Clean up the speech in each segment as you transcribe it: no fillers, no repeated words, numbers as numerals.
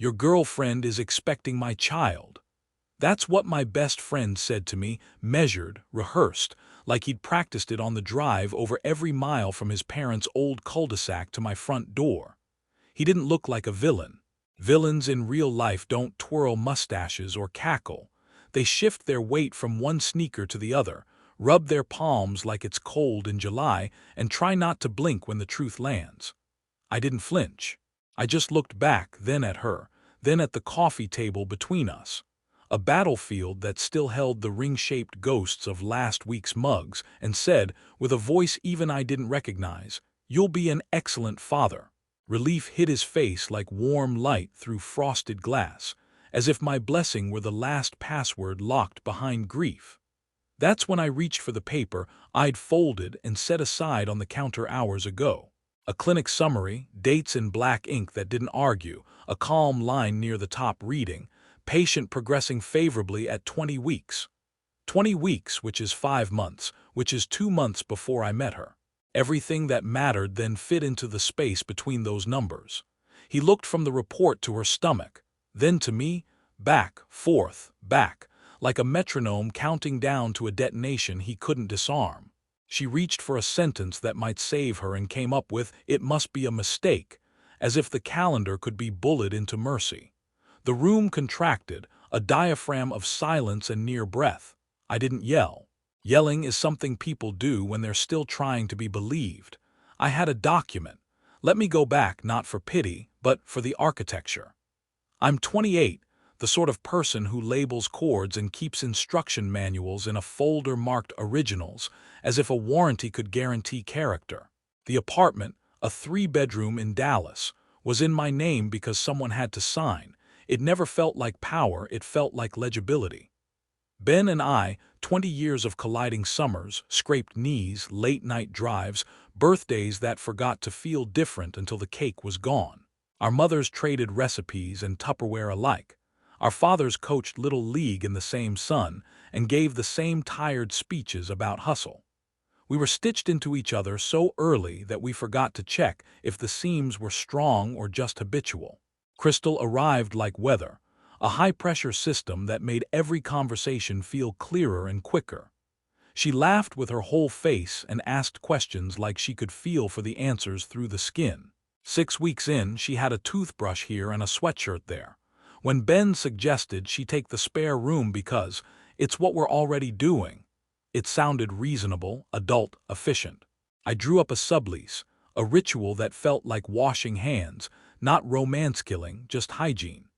"Your girlfriend is expecting my child." That's what my best friend said to me, measured, rehearsed, like he'd practiced it on the drive over every mile from his parents' old cul-de-sac to my front door. He didn't look like a villain. Villains in real life don't twirl mustaches or cackle. They shift their weight from one sneaker to the other, rub their palms like it's cold in July, and try not to blink when the truth lands. I didn't flinch. I just looked back, then at her, then at the coffee table between us. A battlefield that still held the ring-shaped ghosts of last week's mugs, and said, with a voice even I didn't recognize, "You'll be an excellent father." Relief hit his face like warm light through frosted glass, as if my blessing were the last password locked behind grief. That's when I reached for the paper I'd folded and set aside on the counter hours ago. A clinic summary, dates in black ink that didn't argue, a calm line near the top reading, "Patient progressing favorably at 20 weeks." 20 weeks, which is 5 months, which is 2 months before I met her. Everything that mattered then fit into the space between those numbers. He looked from the report to her stomach, then to me, back, forth, back, like a metronome counting down to a detonation he couldn't disarm. She reached for a sentence that might save her and came up with, "It must be a mistake," as if the calendar could be bullied into mercy. The room contracted, a diaphragm of silence and near breath. I didn't yell. Yelling is something people do when they're still trying to be believed. I had a document. Let me go back, not for pity, but for the architecture. I'm 28, the sort of person who labels chords and keeps instruction manuals in a folder marked originals, as if a warranty could guarantee character. The apartment, a 3-bedroom in Dallas, was in my name because someone had to sign. It never felt like power, it felt like legibility. Ben and I, 20 years of colliding summers, scraped knees, late-night drives, birthdays that forgot to feel different until the cake was gone. Our mothers traded recipes and Tupperware alike. Our fathers coached Little League in the same sun and gave the same tired speeches about hustle. We were stitched into each other so early that we forgot to check if the seams were strong or just habitual. Crystal arrived like weather, a high-pressure system that made every conversation feel clearer and quicker. She laughed with her whole face and asked questions like she could feel for the answers through the skin. 6 weeks in, she had a toothbrush here and a sweatshirt there. When Ben suggested she take the spare room because it's what we're already doing, it sounded reasonable, adult, efficient. I drew up a sublease, a ritual that felt like washing hands, not romance-killing, just hygiene.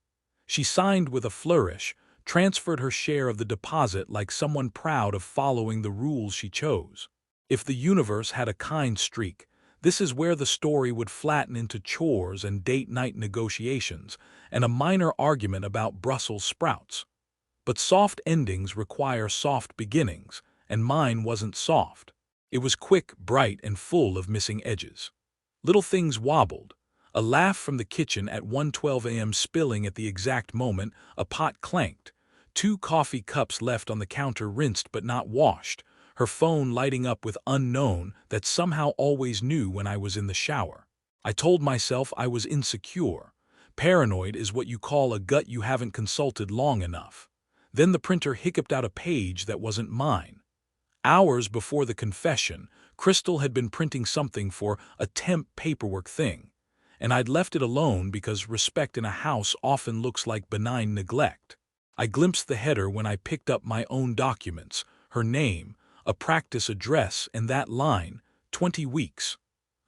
She signed with a flourish, transferred her share of the deposit like someone proud of following the rules she chose. If the universe had a kind streak, this is where the story would flatten into chores and date-night negotiations, and a minor argument about Brussels sprouts. But soft endings require soft beginnings, and mine wasn't soft. It was quick, bright, and full of missing edges. Little things wobbled. A laugh from the kitchen at 1:12 a.m. spilling at the exact moment, a pot clanked. 2 coffee cups left on the counter rinsed but not washed. Her phone lighting up with unknown that somehow always knew when I was in the shower. I told myself I was insecure. Paranoid is what you call a gut you haven't consulted long enough. Then the printer hiccuped out a page that wasn't mine. Hours before the confession, Crystal had been printing something for a temp paperwork thing, and I'd left it alone because respect in a house often looks like benign neglect. I glimpsed the header when I picked up my own documents, her name, a practice address, and that line, 20 weeks.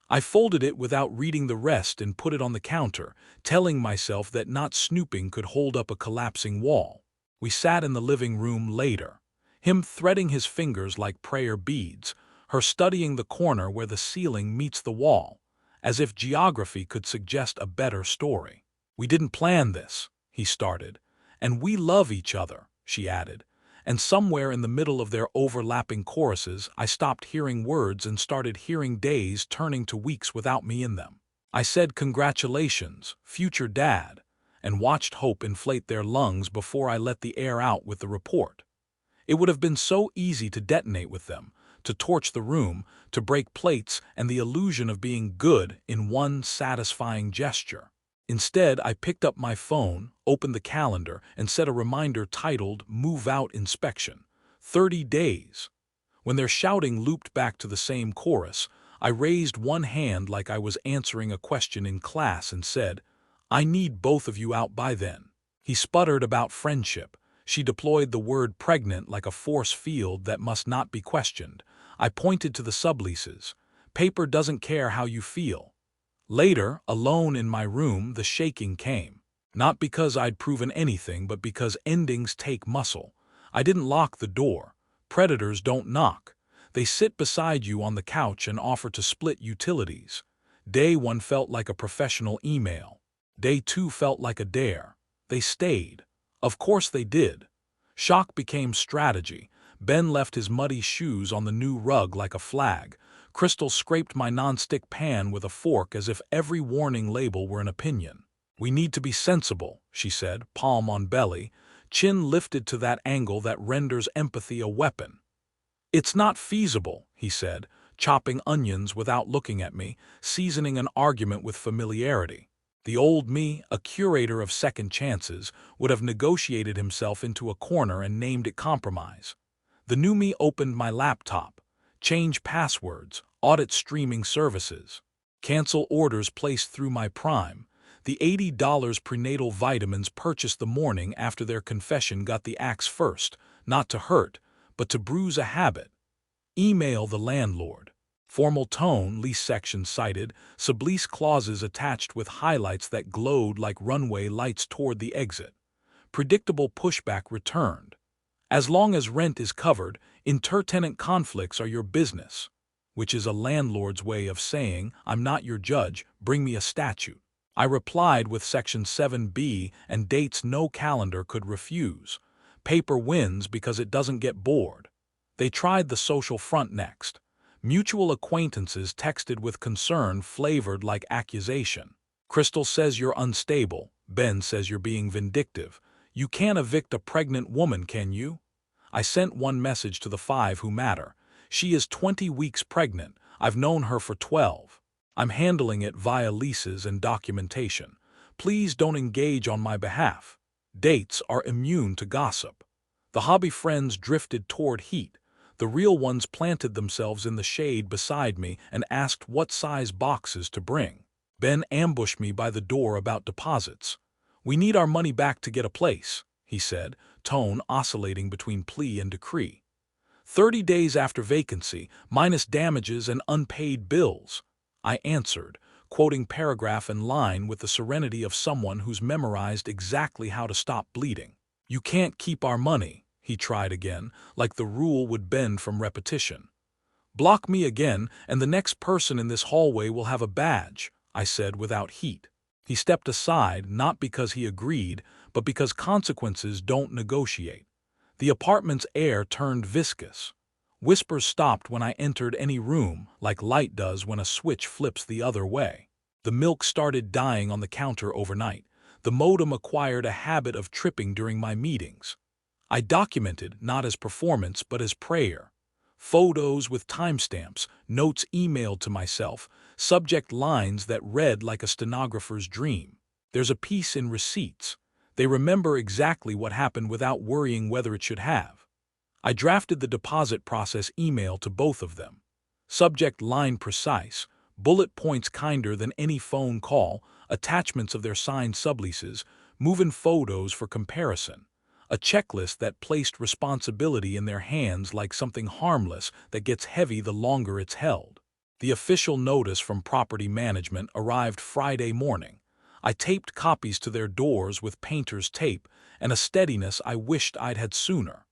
I folded it without reading the rest and put it on the counter, telling myself that not snooping could hold up a collapsing wall. We sat in the living room later, him threading his fingers like prayer beads, her studying the corner where the ceiling meets the wall, as if geography could suggest a better story. "We didn't plan this," he started. "And we love each other," she added. And somewhere in the middle of their overlapping choruses, I stopped hearing words and started hearing days turning to weeks without me in them. I said, "Congratulations, future dad," and watched hope inflate their lungs before I let the air out with the report. It would have been so easy to detonate with them, to torch the room, to break plates and the illusion of being good in one satisfying gesture. Instead, I picked up my phone, opened the calendar, and set a reminder titled Move Out Inspection. 30 days. When their shouting looped back to the same chorus, I raised one hand like I was answering a question in class and said, "I need both of you out by then." He sputtered about friendship. She deployed the word pregnant like a force field that must not be questioned. I pointed to the subleases. Paper doesn't care how you feel. Later, alone in my room, the shaking came. Not because I'd proven anything, but because endings take muscle. I didn't lock the door. Predators don't knock. They sit beside you on the couch and offer to split utilities. Day 1 felt like a professional email. Day 2 felt like a dare. They stayed. Of course they did. Shock became strategy. Ben left his muddy shoes on the new rug like a flag. Crystal scraped my nonstick pan with a fork as if every warning label were an opinion. "We need to be sensible," she said, palm on belly, chin lifted to that angle that renders empathy a weapon. "It's not feasible," he said, chopping onions without looking at me, seasoning an argument with familiarity. The old me, a curator of second chances, would have negotiated himself into a corner and named it compromise. The new me opened my laptop. Change passwords, audit streaming services, cancel orders placed through my Prime. The $80 prenatal vitamins purchased the morning after their confession got the axe first, not to hurt, but to bruise a habit. Email the landlord. Formal tone, lease section cited, sublease clauses attached with highlights that glowed like runway lights toward the exit. Predictable pushback returned. As long as rent is covered, inter-tenant conflicts are your business, which is a landlord's way of saying, "I'm not your judge, bring me a statute." I replied with Section 7B and dates no calendar could refuse. Paper wins because it doesn't get bored. They tried the social front next. Mutual acquaintances texted with concern flavored like accusation. "Crystal says you're unstable. Ben says you're being vindictive. You can't evict a pregnant woman, can you?" I sent one message to the 5 who matter. "She is 20 weeks pregnant. I've known her for 12. I'm handling it via leases and documentation. Please don't engage on my behalf." Dates are immune to gossip. The hobby friends drifted toward heat. The real ones planted themselves in the shade beside me and asked what size boxes to bring. Ben ambushed me by the door about deposits. "We need our money back to get a place," he said, tone oscillating between plea and decree. 30 days after vacancy, minus damages and unpaid bills," I answered, quoting paragraph and line with the serenity of someone who's memorized exactly how to stop bleeding. "You can't keep our money," he tried again, like the rule would bend from repetition. "Block me again, and the next person in this hallway will have a badge," I said without heat. He stepped aside, not because he agreed, but because consequences don't negotiate. The apartment's air turned viscous. Whispers stopped when I entered any room, like light does when a switch flips the other way. The milk started dying on the counter overnight. The modem acquired a habit of tripping during my meetings. I documented, not as performance, but as prayer. Photos with timestamps, notes emailed to myself, subject lines that read like a stenographer's dream. There's a piece in receipts. They remember exactly what happened without worrying whether it should have. I drafted the deposit process email to both of them. Subject line precise, bullet points kinder than any phone call, attachments of their signed subleases, move-in photos for comparison. A checklist that placed responsibility in their hands like something harmless that gets heavy the longer it's held. The official notice from property management arrived Friday morning. I taped copies to their doors with painter's tape and a steadiness I wished I'd had sooner.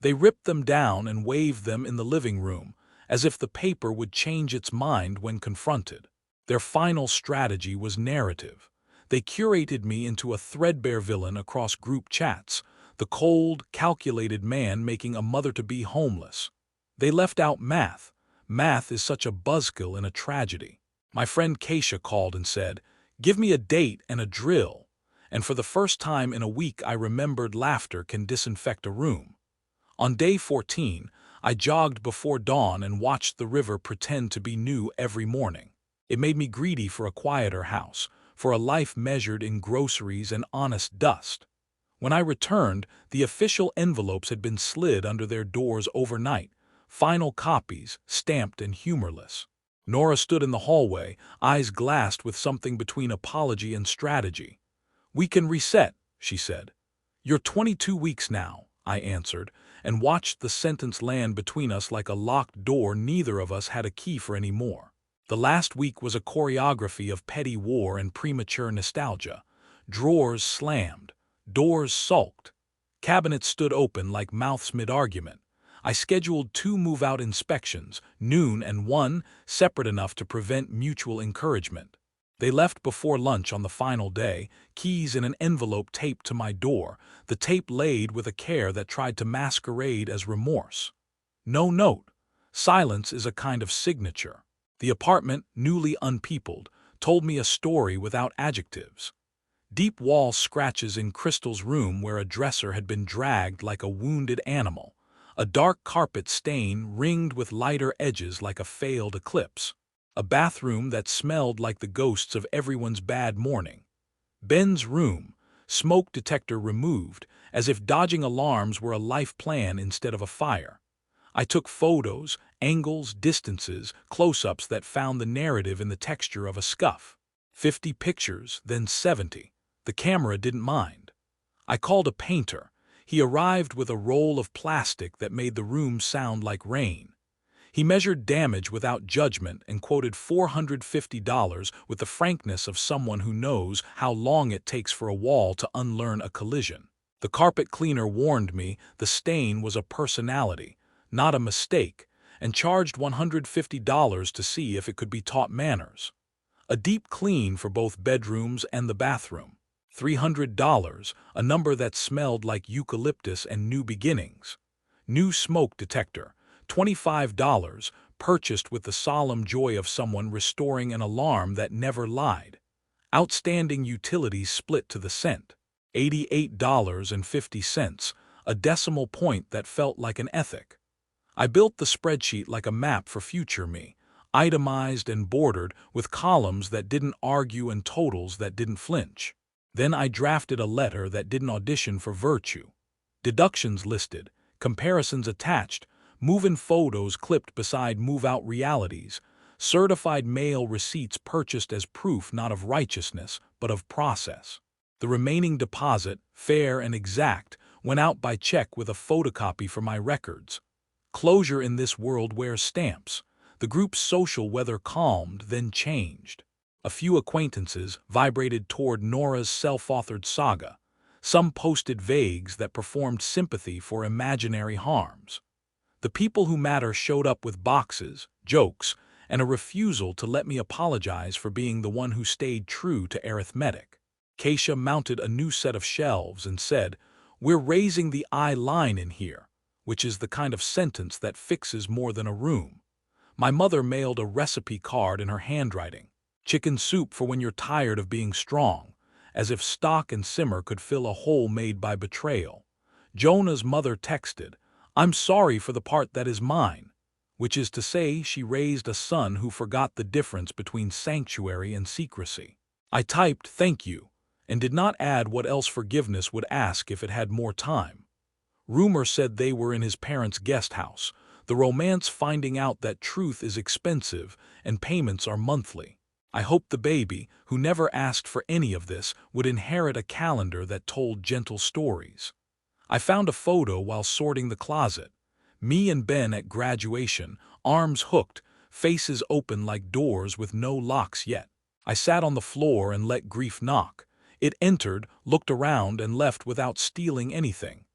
They ripped them down and waved them in the living room, as if the paper would change its mind when confronted. Their final strategy was narrative. They curated me into a threadbare villain across group chats, the cold, calculated man making a mother-to-be homeless. They left out math. Math is such a buzzkill in a tragedy. My friend Keisha called and said, "Give me a date and a drill." And for the first time in a week I remembered laughter can disinfect a room. On day 14, I jogged before dawn and watched the river pretend to be new every morning. It made me greedy for a quieter house, for a life measured in groceries and honest dust. When I returned, the official envelopes had been slid under their doors overnight, final copies, stamped and humorless. Nora stood in the hallway, eyes glassed with something between apology and strategy. "We can reset," she said. "You're 22 weeks now," I answered, and watched the sentence land between us like a locked door neither of us had a key for anymore. The last week was a choreography of petty war and premature nostalgia. Drawers slammed. Doors sulked. Cabinets stood open like mouths mid-argument. I scheduled 2 move-out inspections, noon and 1, separate enough to prevent mutual encouragement. They left before lunch on the final day, keys in an envelope taped to my door, the tape laid with a care that tried to masquerade as remorse. No note. Silence is a kind of signature. The apartment, newly unpeopled, told me a story without adjectives. Deep wall scratches in Crystal's room where a dresser had been dragged like a wounded animal. A dark carpet stain ringed with lighter edges like a failed eclipse. A bathroom that smelled like the ghosts of everyone's bad morning. Ben's room, smoke detector removed, as if dodging alarms were a life plan instead of a fire. I took photos, angles, distances, close-ups that found the narrative in the texture of a scuff. 50 pictures, then 70. The camera didn't mind. I called a painter. He arrived with a roll of plastic that made the room sound like rain. He measured damage without judgment and quoted $450 with the frankness of someone who knows how long it takes for a wall to unlearn a collision. The carpet cleaner warned me the stain was a personality, not a mistake, and charged $150 to see if it could be taught manners. A deep clean for both bedrooms and the bathroom. $300, a number that smelled like eucalyptus and new beginnings. New smoke detector. $25, purchased with the solemn joy of someone restoring an alarm that never lied. Outstanding utilities split to the cent. $88.50, a decimal point that felt like an ethic. I built the spreadsheet like a map for future me, itemized and bordered with columns that didn't argue and totals that didn't flinch. Then I drafted a letter that didn't audition for virtue. Deductions listed, comparisons attached, move-in photos clipped beside move-out realities, certified mail receipts purchased as proof not of righteousness, but of process. The remaining deposit, fair and exact, went out by check with a photocopy for my records. Closure in this world wears stamps. The group's social weather calmed, then changed. A few acquaintances vibrated toward Nora's self-authored saga. Some posted vagues that performed sympathy for imaginary harms. The people who matter showed up with boxes, jokes, and a refusal to let me apologize for being the one who stayed true to arithmetic. Keisha mounted a new set of shelves and said, "We're raising the I line in here," which is the kind of sentence that fixes more than a room. My mother mailed a recipe card in her handwriting. Chicken soup for when you're tired of being strong, as if stock and simmer could fill a hole made by betrayal. Jonah's mother texted, "I'm sorry for the part that is mine," which is to say she raised a son who forgot the difference between sanctuary and secrecy. I typed "thank you," and did not add what else forgiveness would ask if it had more time. Rumor said they were in his parents' guest house, the romance finding out that truth is expensive and payments are monthly. I hoped the baby, who never asked for any of this, would inherit a calendar that told gentle stories. I found a photo while sorting the closet. Me and Ben at graduation, arms hooked, faces open like doors with no locks yet. I sat on the floor and let grief knock. It entered, looked around, and left without stealing anything.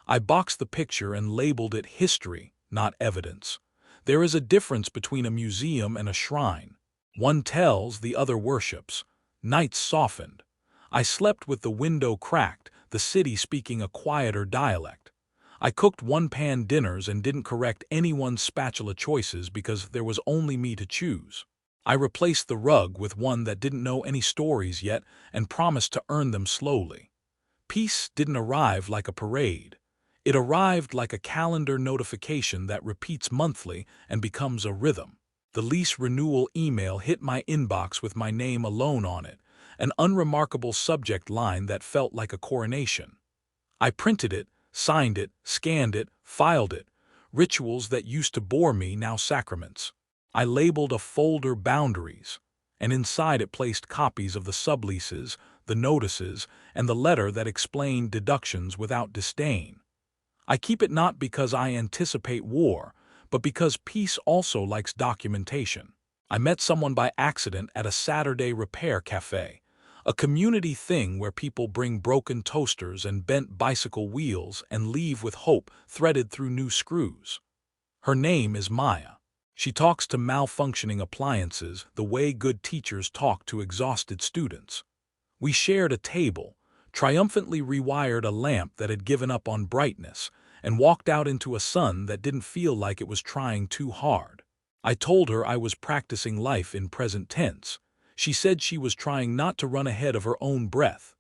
I boxed the picture and labeled it history, not evidence. There is a difference between a museum and a shrine. One tells, the other worships. Nights softened. I slept with the window cracked, the city speaking a quieter dialect. I cooked one-pan dinners and didn't correct anyone's spatula choices because there was only me to choose. I replaced the rug with one that didn't know any stories yet and promised to earn them slowly. Peace didn't arrive like a parade. It arrived like a calendar notification that repeats monthly and becomes a rhythm. The lease renewal email hit my inbox with my name alone on it, an unremarkable subject line that felt like a coronation. I printed it, signed it, scanned it, filed it. Rituals that used to bore me, now sacraments. I labeled a folder boundaries, and inside it placed copies of the subleases, the notices, and the letter that explained deductions without disdain. I keep it not because I anticipate war, but because peace also likes documentation. I met someone by accident at a Saturday repair cafe, a community thing where people bring broken toasters and bent bicycle wheels and leave with hope threaded through new screws. Her name is Maya. She talks to malfunctioning appliances the way good teachers talk to exhausted students. We shared a table, triumphantly rewired a lamp that had given up on brightness, and walked out into a sun that didn't feel like it was trying too hard. I told her I was practicing life in present tense. She said she was trying not to run ahead of her own breath.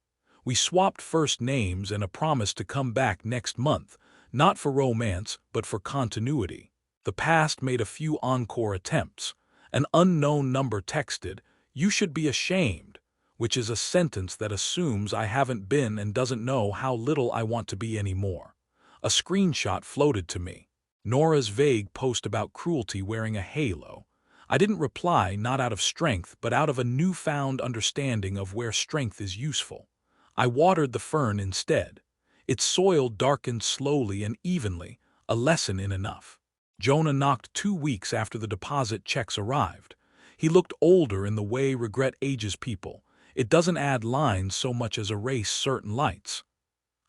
We swapped first names and a promise to come back next month, not for romance, but for continuity. The past made a few encore attempts. An unknown number texted, "You should be ashamed," which is a sentence that assumes I haven't been and doesn't know how little I want to be anymore. A screenshot floated to me. Nora's vague post about cruelty wearing a halo. I didn't reply, not out of strength, but out of a newfound understanding of where strength is useful. I watered the fern instead. Its soil darkened slowly and evenly, a lesson in enough. Jonah knocked 2 weeks after the deposit checks arrived. He looked older in the way regret ages people. It doesn't add lines so much as erase certain lights.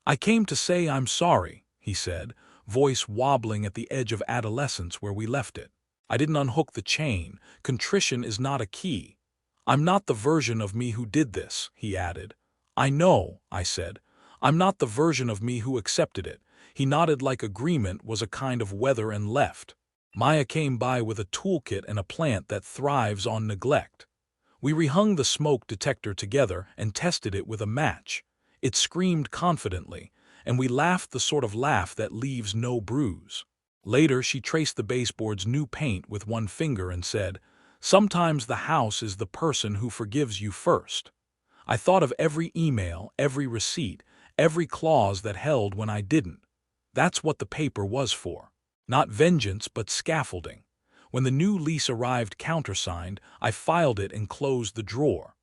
"I came to say I'm sorry," he said, voice wobbling at the edge of adolescence where we left it. I didn't unhook the chain. Contrition is not a key. "I'm not the version of me who did this," he added. "I know," I said. "I'm not the version of me who accepted it." He nodded like agreement was a kind of weather and left. Maya came by with a toolkit and a plant that thrives on neglect. We rehung the smoke detector together and tested it with a match. It screamed confidently, and we laughed the sort of laugh that leaves no bruise. Later, she traced the baseboard's new paint with one finger and said, "Sometimes the house is the person who forgives you first." I thought of every email, every receipt, every clause that held when I didn't. That's what the paper was for. Not vengeance, but scaffolding. When the new lease arrived countersigned, I filed it and closed the drawer.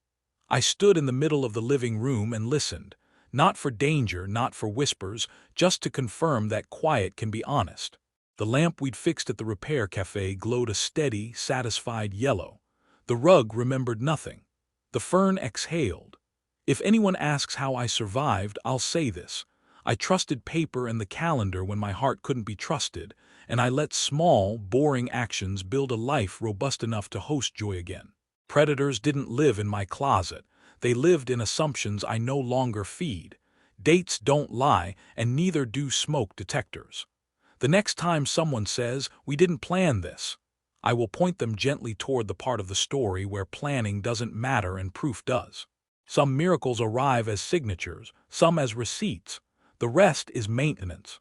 I stood in the middle of the living room and listened. Not for danger, not for whispers, just to confirm that quiet can be honest. The lamp we'd fixed at the repair cafe glowed a steady, satisfied yellow. The rug remembered nothing. The fern exhaled. If anyone asks how I survived, I'll say this. I trusted paper and the calendar when my heart couldn't be trusted, and I let small, boring actions build a life robust enough to host joy again. Predators didn't live in my closet. They lived in assumptions I no longer feed. Dates don't lie, and neither do smoke detectors. The next time someone says, "We didn't plan this," I will point them gently toward the part of the story where planning doesn't matter and proof does. Some miracles arrive as signatures, some as receipts. The rest is maintenance.